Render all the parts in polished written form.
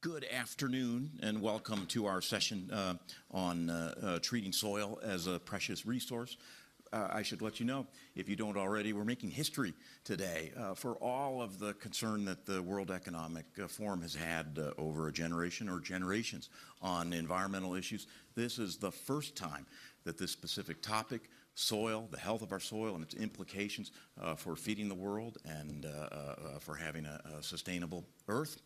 Good afternoon and welcome to our session on treating soil as a precious resource. I should let you know, if you don't already, we're making history today for all of the concern that the World Economic Forum has had over a generation or generations on environmental issues. This is the first time that this specific topic, soil, the health of our soil and its implications for feeding the world and for having a sustainable earth,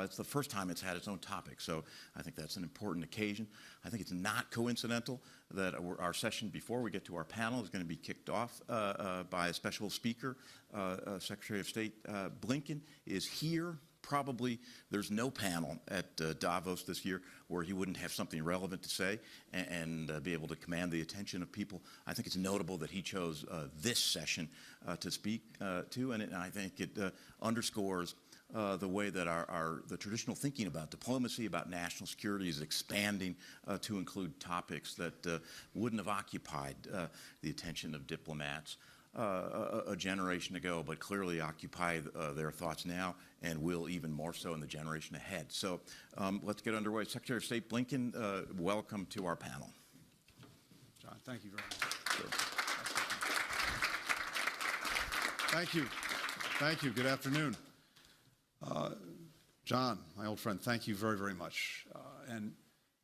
it's the first time it's had its own topic, so I think that's an important occasion. I think it's not coincidental that our session before we get to our panel is going to be kicked off by a special speaker. Secretary of State Blinken is here. Probably there's no panel at Davos this year where he wouldn't have something relevant to say and be able to command the attention of people. I think it's notable that he chose this session to speak to, and I think it underscores the way that the traditional thinking about diplomacy, about national security is expanding to include topics that wouldn't have occupied the attention of diplomats a generation ago, but clearly occupy their thoughts now and will even more so in the generation ahead. So let's get underway. Secretary of State Blinken, welcome to our panel. John, thank you very much. Sure. Thank you. Thank you. Good afternoon. John, my old friend, thank you very, very much. And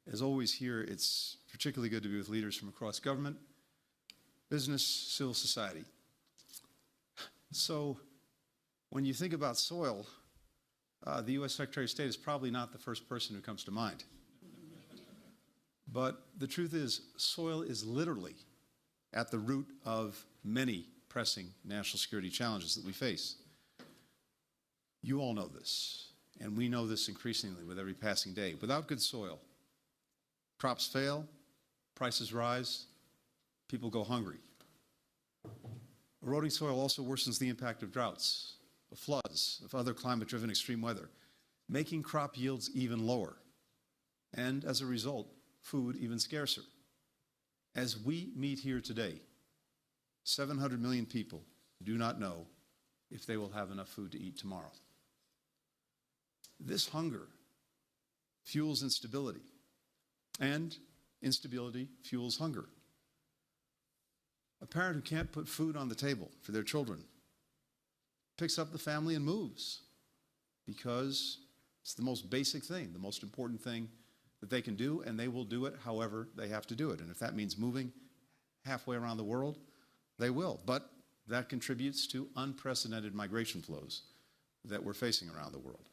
as always here, it's particularly good to be with leaders from across government, business, civil society. So when you think about soil, the U.S. Secretary of State is probably not the first person who comes to mind. But the truth is, soil is literally at the root of many pressing national security challenges that we face. You all know this, and we know this increasingly with every passing day. Without good soil, crops fail, prices rise, people go hungry. Eroding soil also worsens the impact of droughts, of floods, of other climate-driven extreme weather, making crop yields even lower, and as a result, food even scarcer. As we meet here today, 700 million people do not know if they will have enough food to eat tomorrow. This hunger fuels instability, and instability fuels hunger. A parent who can't put food on the table for their children picks up the family and moves because it's the most basic thing, the most important thing that they can do, and they will do it however they have to do it. And if that means moving halfway around the world, they will. But that contributes to unprecedented migration flows that we're facing around the world.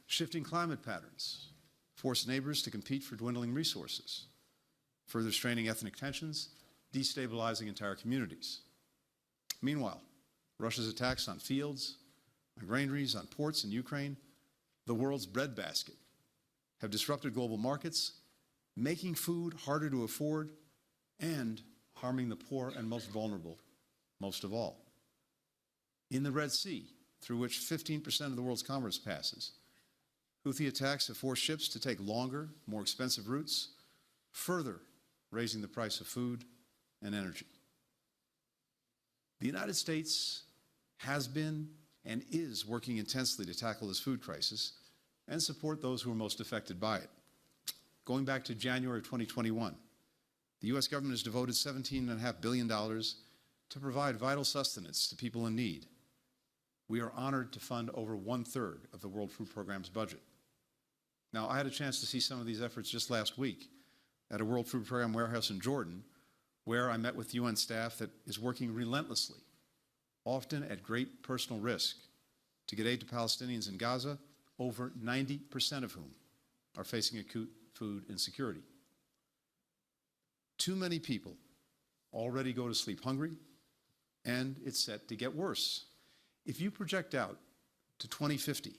Shifting climate patterns force neighbors to compete for dwindling resources, further straining ethnic tensions, destabilizing entire communities. Meanwhile, Russia's attacks on fields, on granaries, on ports in Ukraine, the world's breadbasket, have disrupted global markets, making food harder to afford and harming the poor and most vulnerable most of all. In the Red Sea, through which 15% of the world's commerce passes, Houthi attacks have forced ships to take longer, more expensive routes, further raising the price of food and energy. The United States has been and is working intensely to tackle this food crisis and support those who are most affected by it. Going back to January of 2021, the U.S. government has devoted $17.5 billion to provide vital sustenance to people in need. We are honored to fund over 1/3 of the World Food Programme's budget. Now, I had a chance to see some of these efforts just last week at a World Food Programme warehouse in Jordan, where I met with UN staff that is working relentlessly, often at great personal risk, to get aid to Palestinians in Gaza, over 90% of whom are facing acute food insecurity. Too many people already go to sleep hungry, and it's set to get worse. If you project out to 2050,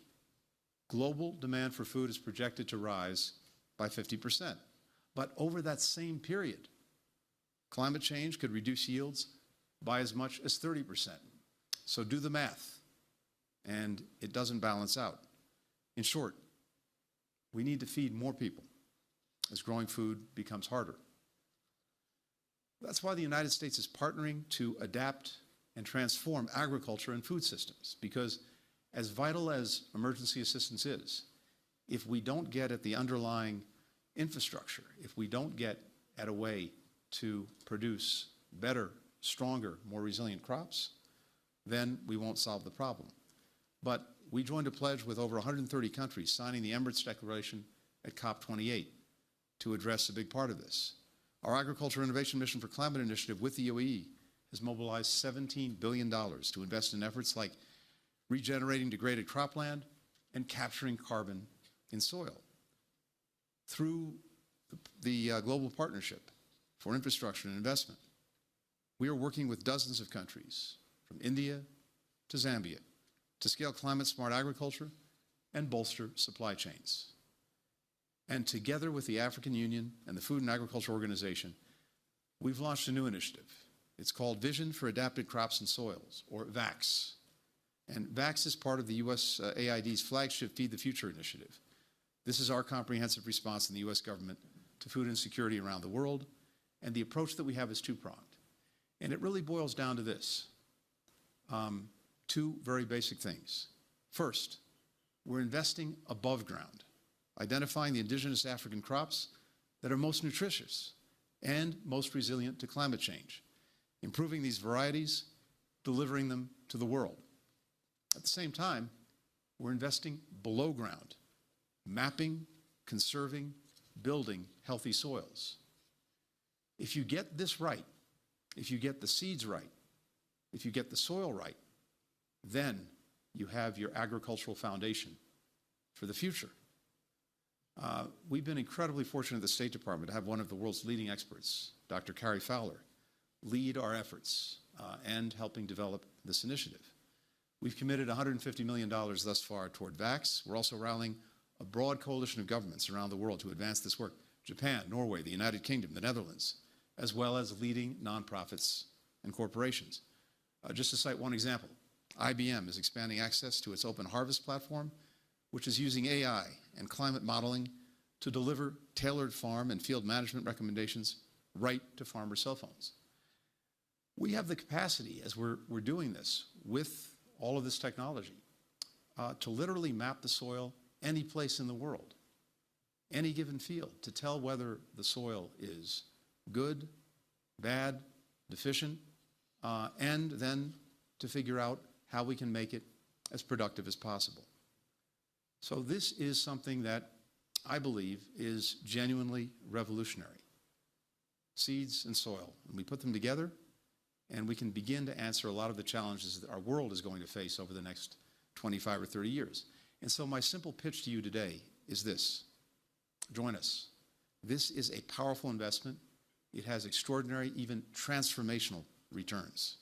global demand for food is projected to rise by 50%. But over that same period, climate change could reduce yields by as much as 30%. So do the math, and it doesn't balance out. In short, we need to feed more people as growing food becomes harder. That's why the United States is partnering to adapt and transform agriculture and food systems, because as vital as emergency assistance is, if we don't get at the underlying infrastructure, if we don't get at a way to produce better, stronger, more resilient crops, then we won't solve the problem. But we joined a pledge with over 130 countries signing the Emirates Declaration at COP28 to address a big part of this. Our Agriculture Innovation Mission for Climate Initiative with the UAE has mobilized $17 billion to invest in efforts like regenerating degraded cropland and capturing carbon in soil. Through the Global Partnership for Infrastructure and Investment, we are working with dozens of countries, from India to Zambia, to scale climate-smart agriculture and bolster supply chains. And together with the African Union and the Food and Agriculture Organization, we've launched a new initiative. It's called Vision for Adapted Crops and Soils, or VAX. And VAX is part of the USAID's flagship Feed the Future initiative. This is our comprehensive response in the U.S. government to food insecurity around the world, and the approach that we have is two-pronged. And it really boils down to this, two very basic things. First, we're investing above ground, identifying the indigenous African crops that are most nutritious and most resilient to climate change, improving these varieties, delivering them to the world. At the same time, we're investing below ground, mapping, conserving, building healthy soils. If you get this right, if you get the seeds right, if you get the soil right, then you have your agricultural foundation for the future. We've been incredibly fortunate at the State Department to have one of the world's leading experts, Dr. Carrie Fowler, lead our efforts and helping develop this initiative. We've committed $150 million thus far toward VAX. We're also rallying a broad coalition of governments around the world to advance this work. Japan, Norway, the United Kingdom, the Netherlands, as well as leading nonprofits and corporations. Just to cite one example, IBM is expanding access to its Open Harvest platform, which is using AI and climate modeling to deliver tailored farm and field management recommendations right to farmer cell phones. We have the capacity, as we're doing this with all of this technology, to literally map the soil any place in the world, any given field, to tell whether the soil is good, bad, deficient, and then to figure out how we can make it as productive as possible. So this is something that I believe is genuinely revolutionary. Seeds and soil, and we put them together, and we can begin to answer a lot of the challenges that our world is going to face over the next 25 or 30 years. And so my simple pitch to you today is this: join us. This is a powerful investment. It has extraordinary, even transformational returns.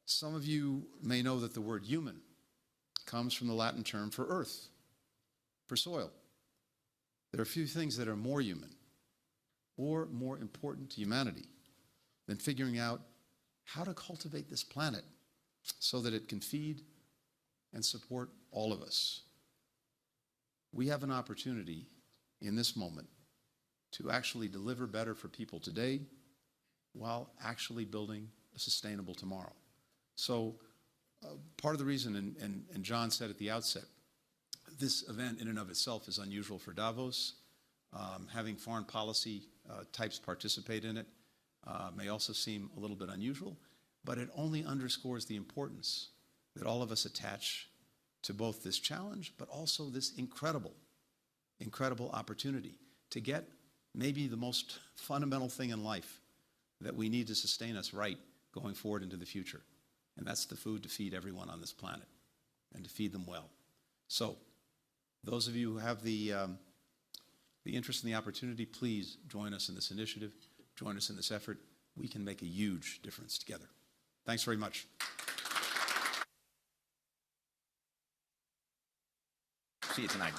Some of you may know that the word human comes from the Latin term for earth, for soil. There are few things that are more human or more important to humanity than figuring out how to cultivate this planet so that it can feed and support all of us. We have an opportunity in this moment to actually deliver better for people today while actually building a sustainable tomorrow. So part of the reason, and John said at the outset, this event in and of itself is unusual for Davos. Having foreign policy types participate in it may also seem a little bit unusual, but it only underscores the importance that all of us attach to both this challenge, but also this incredible, incredible opportunity to get maybe the most fundamental thing in life that we need to sustain us right going forward into the future. And that's the food to feed everyone on this planet and to feed them well. So those of you who have the interest and the opportunity, please join us in this initiative, join us in this effort. We can make a huge difference together. Thanks very much. See you tonight.